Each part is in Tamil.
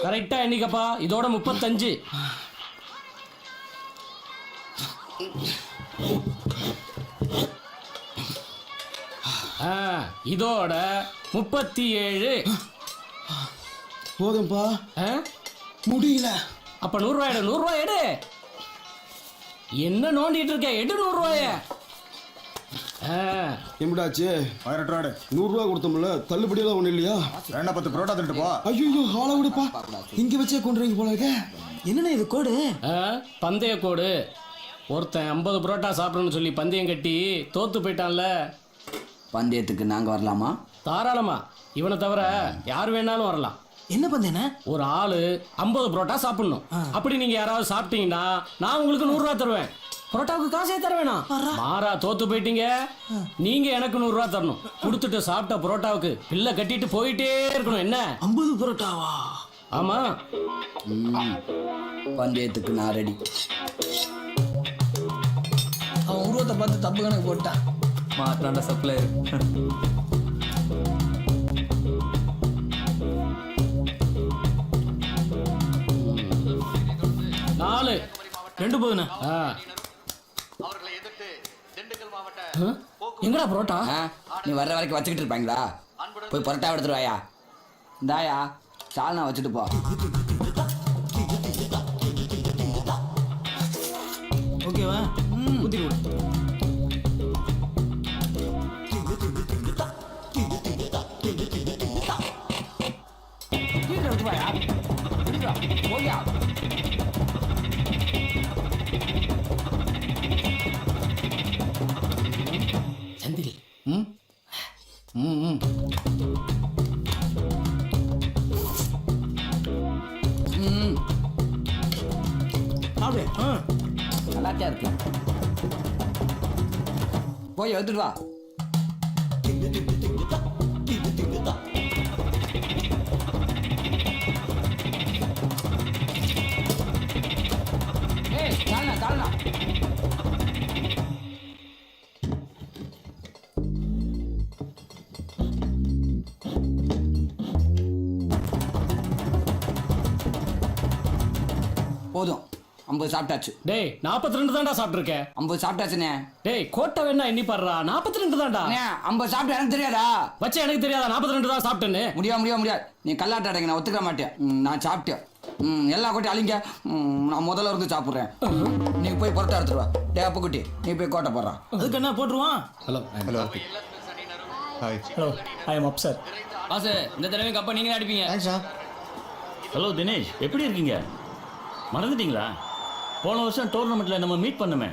கரெக்டா எண்ணிக்கப்பா. இதோட 35. இதோட 37. போதும்பா, முடியல. அப்ப 100 ரூபாய் எடு. 100 ரூபாய் எடு. என்ன நோண்டிட்டு இருக்க? எடு 100 ரூபாய. எம்பிடாச்சு? 18 ரூபாய். 100 ரூபா கொடுத்தோம்ல, தள்ளுபடியெல்லாம் ஒண்ணு இல்லையா? 10 புரோட்டா திட்டு போ. ஐயோ, ஆள விடுப்பா. இங்க வச்சே கொண்டுறீங்க போல இருக்க. என்னண்ணே இது கோடு? பந்தய கோடு. ஒருத்தன் 50 புரோட்டா சாப்பிடணும்னு சொல்லி பந்தயம் கட்டி தோத்து போயிட்டான்ல. பந்தயத்துக்கு நாங்க வரலாமா? தாராளமா. இவனை தவிர யார் வேணாலும் வரலாம். என்ன பந்தயண்ணே? ஒரு ஆளு 50 புரோட்டா சாப்பிடணும். அப்படி நீங்க யாராவது சாப்பிட்டீங்கன்னா நான் உங்களுக்கு 100 ரூபா தருவேன். புரோட்டாவுக்கு காசே தர வேணாம். மாறா தோத்து போயிட்டீங்க, நீங்க எனக்கு 100 ரூபா தரணும். கொடுத்துட்டு சாப்பிட்ட புரோட்டாவுக்கு பில்ல கட்டிட்டு போயிட்டே இருக்கணும். என்ன 50 புரோட்டாவா? ஆமா. பந்தயத்துக்கு நான் ரெடி. அவன் உருவத்தை பார்த்து தப்பு கணக்கு போட்டான். மாட்டாண்ட சப்ளையர். 4. 2 போதுண்ணே. எங்கடா புரோட்டா? நீ வர்ற வரைக்கும் வச்சுக்கிட்டு இருப்பாங்களா? போய் புரோட்டா எடுத்துருவாயா? இந்தாயா, சால்னா வச்சுட்டு போ. ஓகேவா? ஊத்தி கொடு. செந்தில். நல்லாத்தியா இருக்கு. போய் எடுத்துட்டு வா. சால்னா சால்னா. போதும், 50 சாப்பிட்டாச்சு. டேய் 42 தான்டா சாப்பிட்டுருக்கேன். 50 சாப்பிட்டாச்சுண்ணே. டேய் கோட்டை வேணா எண்ணி பாடுறா. 42 தான்டா. 50 சாப்பிட்டு எனக்கு தெரியாதா? வச்ச எனக்கு தெரியாதா 42 தான் சாப்பிட்டேன்னு? முடியாது. நீ கல்லாட்ட அடைங்க, நான் ஒத்துக்க மாட்டேன். நான் சாப்பிட்டேன். எல்லா கோட்டையும் அழிங்க. நான் முதல்ல இருந்து சாப்பிட்றேன். நீ போய் புரோட்டா எடுத்துட்டு வா. டே அப்ப குட்டி, நீ போய் கோட்டை போடுறான். அதுக்கு என்ன போட்டுருவான்? Hello hi. Hello, I am up sir. Boss, இந்த தடவை கப்ப நீங்க அடிப்பீங்க. தேங்க்ஸ்ண்ணா. ஹலோ தினேஷ், எப்படி இருக்கீங்க? மறந்துட்டீங்களா? போன வருஷம் டோர்னமெண்ட்ல நம்ம மீட் பண்ணுமே.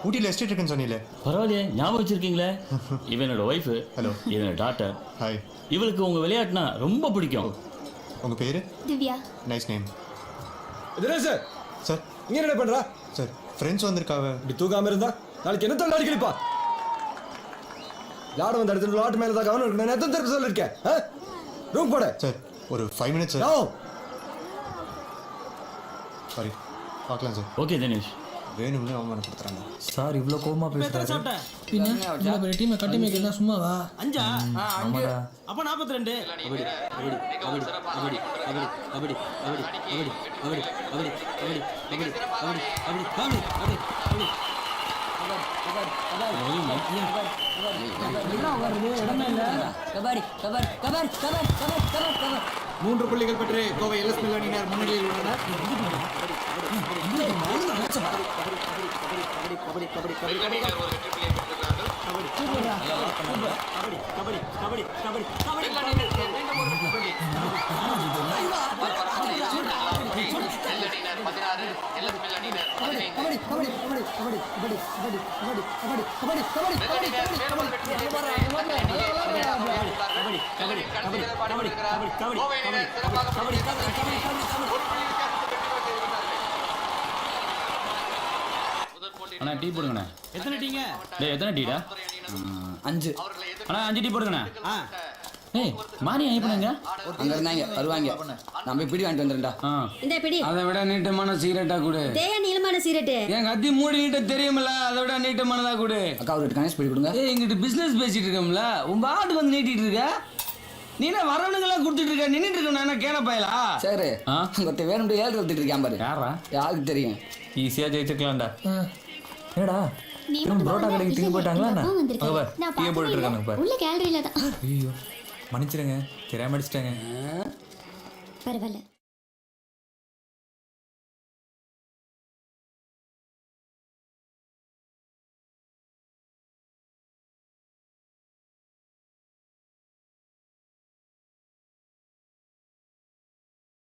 ஊட்டியில் எஸ்டேட் இருக்குன்னு சொன்னீங்களே. பரவாயில்லையே, ஞாபகம் வச்சிருக்கீங்களே. இவனோட ஒய்ஃபு. ஹலோ. இவனோட டாட்டர். ஹாய். இவளுக்கு உங்க விளையாட்டுனா ரொம்ப பிடிக்கும். உங்கள் பேர்? Divya. Nice name. Dinesh sir. Sir. இங்க என்ன பண்றா? சார், ஃப்ரெண்ட்ஸ் வந்திருக்காவ. இப்படி தூக்காம இருந்தா நாளைக்கு என்ன தள்ளி அடிக்கலிப்பா? விளையாட வந்த இடத்துல விளையாட்டு மேல தான் கவனம் இருக்கு. நான் எத்தனை தடவை சொல்லிருக்கேன். ரூம் போட. சார், ஒரு 5 minutes சார். சாரி, பார்க்கலாம் சார். ஓகே தினேஷ். வேணும்னு அவமானப்படுத்துறாங்க. சார் இவ்வளோ கோவமா பேசுறாரு. சாப்பிட்டேன். இவ்வளோ பெரிய டீமை கட்டி மேய்க்கலாம் சும்மாவா? 5. ஆமாடா. அப்ப 42. மூன்று புள்ளிகள் பெற்று கோவை எல்எஸ் அணியினர் முன்னிலையில் உள்ளனர். அண்ணா டீ போடுங்கண்ணே. எத்தனை டீங்க? டேய் எத்தனை டீடா? 5. அண்ணா 5 டீ போடுங்கண்ணே. ஏய் மானி ஐயப்பனுங்க அங்க இருந்தாங்க வருவாங்க. நான் போய் பிடி வாங்கிட்டு வந்துடுறேன்டா. இந்த பிடி. அதை விட நீட்டமான சிகரெட்டா கொடு. தேய நீளமான சிகரெட். என் கத்தி மூடி நீட்ட தெரியுமில்ல, அதை விட நீட்டமானதா கொடு. அக்கா ஒரு கணேஷ் பிடி கொடுங்க. ஏய் இங்கிட்டு பிசினஸ் பேசிட்டு இருக்கோம்ல, உன் பாட்டுக்கு வந்து நீட்டிட்டு இருக்க. நீ என்ன வரவனுங்கெல்லாம் கொடுத்துட்டு இருக்க நின்றுட்டு இருக்க நான் என்ன கேன பயலா சரி ஆ? ஒருத்த வேணும்னு ஏழு எடுத்துட்டு இருக்கான் பாரு யாரா யாருக்கு தெரியும் ஈஸியாக ஜெயிச்சிருக்கலாம்டா என்னடா நீ இவன் மட்டும் புரோட்டா வாங்க. கடைக்கு இல்ல, தூக்கி போயிட்டாங்களா எங்க என்ன? அப்பா வந்திருக்காரு. அங்க பாரு, நான் டீயை போட்டுட்டு பார்க்கவே இருக்கானுங்க இல்ல. பாரு. உள்ள கேலரியில தான் ஐயோ மன்னிச்சிடுங்க தெரியாம அடிச்சிட்டாங்க பரவாயில்ல